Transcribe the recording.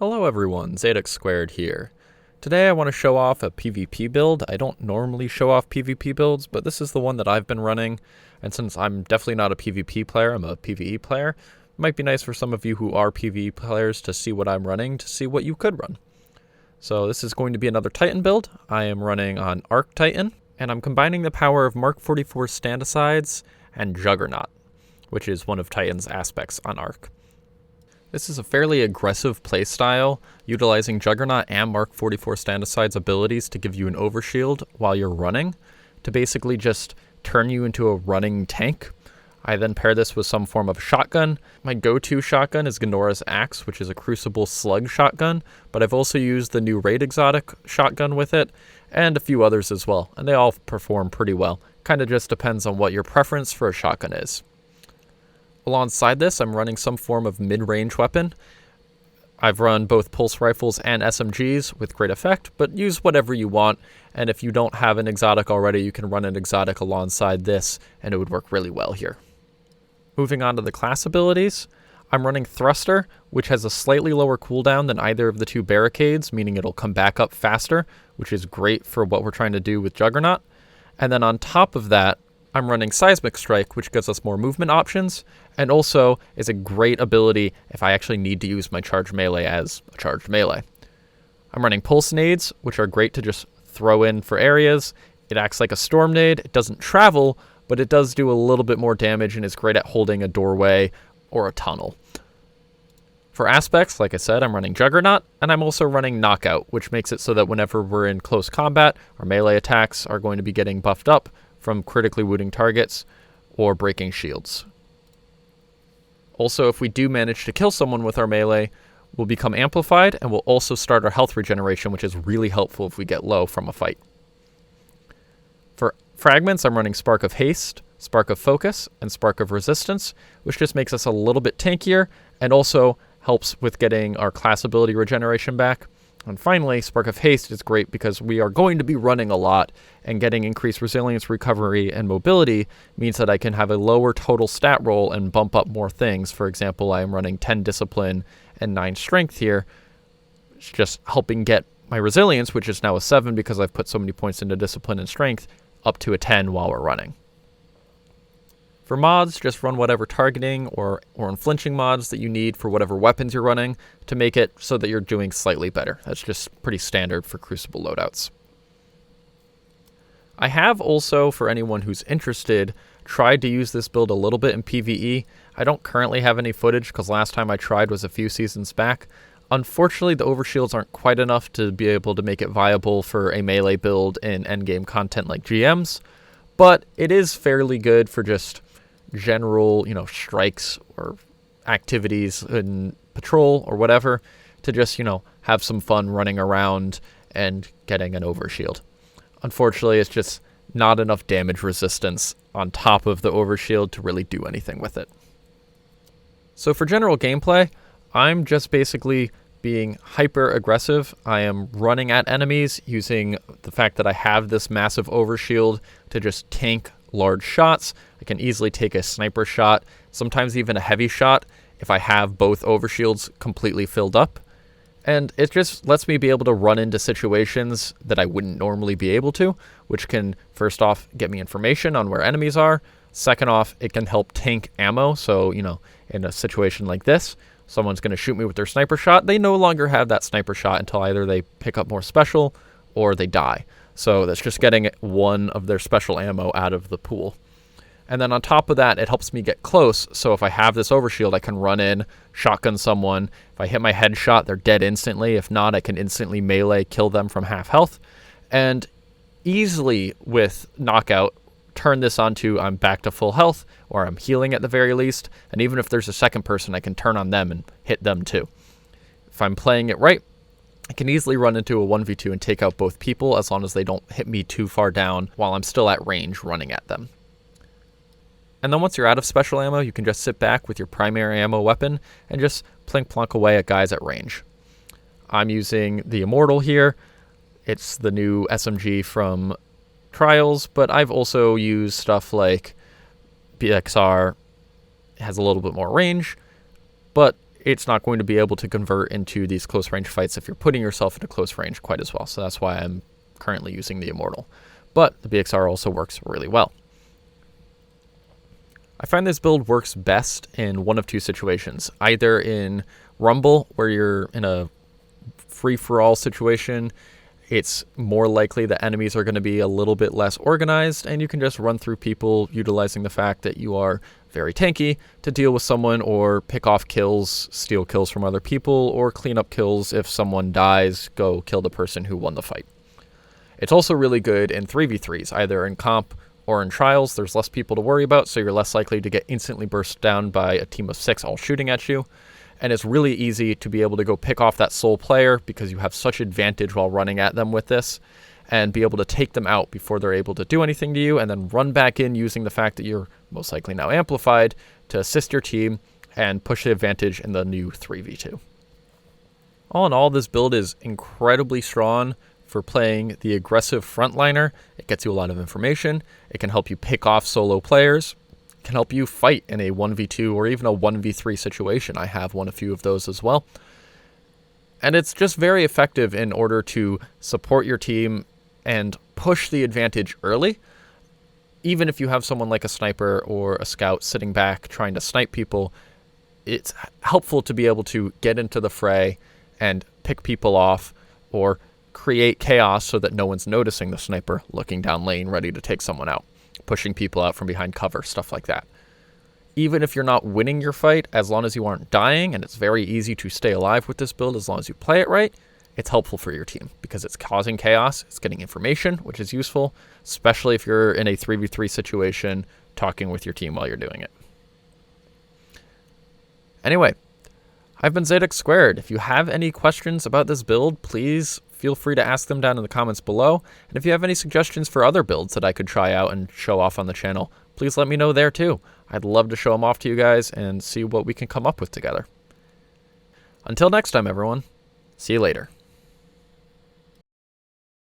Hello everyone, Zadok Squared here. Today I want to show off a PvP build. I don't normally show off PvP builds, but this is the one that I've been running, and since I'm definitely not a PvP player, I'm a PvE player, it might be nice for some of you who are PvE players to see what I'm running, to see what you could run. So this is going to be another Titan build. I am running on Arc Titan, and I'm combining the power of Mark 44 Standicides and Juggernaut, which is one of Titan's aspects on Arc. This is a fairly aggressive playstyle, utilizing Juggernaut and Mark 44 Standicide's abilities to give you an overshield while you're running, to basically just turn you into a running tank. I then pair this with some form of shotgun. My go-to shotgun is Gnora's Axe, which is a Crucible slug shotgun, but I've also used the new Raid Exotic shotgun with it, and a few others as well, and they all perform pretty well. Kinda just depends on what your preference for a shotgun is. Alongside this, I'm running some form of mid-range weapon. I've run both pulse rifles and SMGs with great effect, but use whatever you want, and if you don't have an exotic already, you can run an exotic alongside this, and it would work really well here. Moving on to the class abilities, I'm running Thruster, which has a slightly lower cooldown than either of the two barricades, meaning it'll come back up faster, which is great for what we're trying to do with Juggernaut. And then on top of that, I'm running Seismic Strike, which gives us more movement options, and also is a great ability if I actually need to use my charged melee as a charged melee. I'm running Pulse Nades, which are great to just throw in for areas. It acts like a Storm Nade. It doesn't travel, but it does do a little bit more damage and is great at holding a doorway or a tunnel. For aspects, like I said, I'm running Juggernaut, and I'm also running Knockout, which makes it so that whenever we're in close combat, our melee attacks are going to be getting buffed up from critically wounding targets or breaking shields. Also, if we do manage to kill someone with our melee, we'll become amplified, and we'll also start our health regeneration, which is really helpful if we get low from a fight. For fragments, I'm running Spark of Haste, Spark of Focus, and Spark of Resistance, which just makes us a little bit tankier, and also helps with getting our class ability regeneration back. And finally, Spark of Haste is great because we are going to be running a lot, and getting increased resilience, recovery, and mobility means that I can have a lower total stat roll and bump up more things. For example, I am running 10 discipline and 9 strength here. It's just helping get my resilience, which is now a 7 because I've put so many points into discipline and strength, up to a 10 while we're running. For mods, just run whatever targeting or unflinching mods that you need for whatever weapons you're running to make it so that you're doing slightly better. That's just pretty standard for Crucible loadouts. I have also, for anyone who's interested, tried to use this build a little bit in PvE. I don't currently have any footage because last time I tried was a few seasons back. Unfortunately, the overshields aren't quite enough to be able to make it viable for a melee build in endgame content like GMs, but it is fairly good for just general, strikes or activities in patrol or whatever, to just, have some fun running around and getting an overshield. Unfortunately, it's just not enough damage resistance on top of the overshield to really do anything with it. So for general gameplay, I'm just basically being hyper aggressive. I am running at enemies using the fact that I have this massive overshield to just tank large shots. I can easily take a sniper shot, sometimes even a heavy shot, if I have both overshields completely filled up. And it just lets me be able to run into situations that I wouldn't normally be able to, which can, first off, get me information on where enemies are. Second off, it can help tank ammo. So, in a situation like this, someone's going to shoot me with their sniper shot. They no longer have that sniper shot until either they pick up more special or they die. So that's just getting one of their special ammo out of the pool. And then on top of that, it helps me get close. So if I have this overshield, I can run in, shotgun someone. If I hit my headshot, they're dead instantly. If not, I can instantly melee kill them from half health. And easily with Knockout, turn this onto I'm back to full health, or I'm healing at the very least. And even if there's a second person, I can turn on them and hit them too. If I'm playing it right, I can easily run into a 1v2 and take out both people as long as they don't hit me too far down while I'm still at range running at them. And then once you're out of special ammo, you can just sit back with your primary ammo weapon and just plink plonk away at guys at range. I'm using the Immortal here. It's the new SMG from Trials, but I've also used stuff like BXR. It has a little bit more range, but it's not going to be able to convert into these close range fights if you're putting yourself into close range quite as well. So that's why I'm currently using the Immortal. But the BXR also works really well. I find this build works best in one of two situations. Either in Rumble, where you're in a free-for-all situation, it's more likely that enemies are going to be a little bit less organized, and you can just run through people utilizing the fact that you are very tanky to deal with someone or pick off kills, steal kills from other people, or clean up kills. If someone dies, go kill the person who won the fight. It's also really good in 3v3s, either in comp or in trials. There's less people to worry about, so you're less likely to get instantly burst down by a team of 6 all shooting at you. And it's really easy to be able to go pick off that sole player because you have such advantage while running at them with this, and be able to take them out before they're able to do anything to you, and then run back in using the fact that you're most likely now amplified to assist your team and push the advantage in the new 3v2. All in all, this build is incredibly strong for playing the aggressive frontliner. It gets you a lot of information. It can help you pick off solo players. It can help you fight in a 1v2 or even a 1v3 situation. I have won a few of those as well. And it's just very effective in order to support your team and push the advantage early. Even if you have someone like a sniper or a scout sitting back trying to snipe people, it's helpful to be able to get into the fray and pick people off or create chaos so that no one's noticing the sniper looking down lane ready to take someone out, pushing people out from behind cover, stuff like that. Even if you're not winning your fight, as long as you aren't dying, and it's very easy to stay alive with this build as long as you play it right, it's helpful for your team because it's causing chaos, it's getting information, which is useful, especially if you're in a 3v3 situation talking with your team while you're doing it. Anyway, I've been Zadex Squared. If you have any questions about this build, please feel free to ask them down in the comments below. And if you have any suggestions for other builds that I could try out and show off on the channel, please let me know there too. I'd love to show them off to you guys and see what we can come up with together. Until next time, everyone. See you later.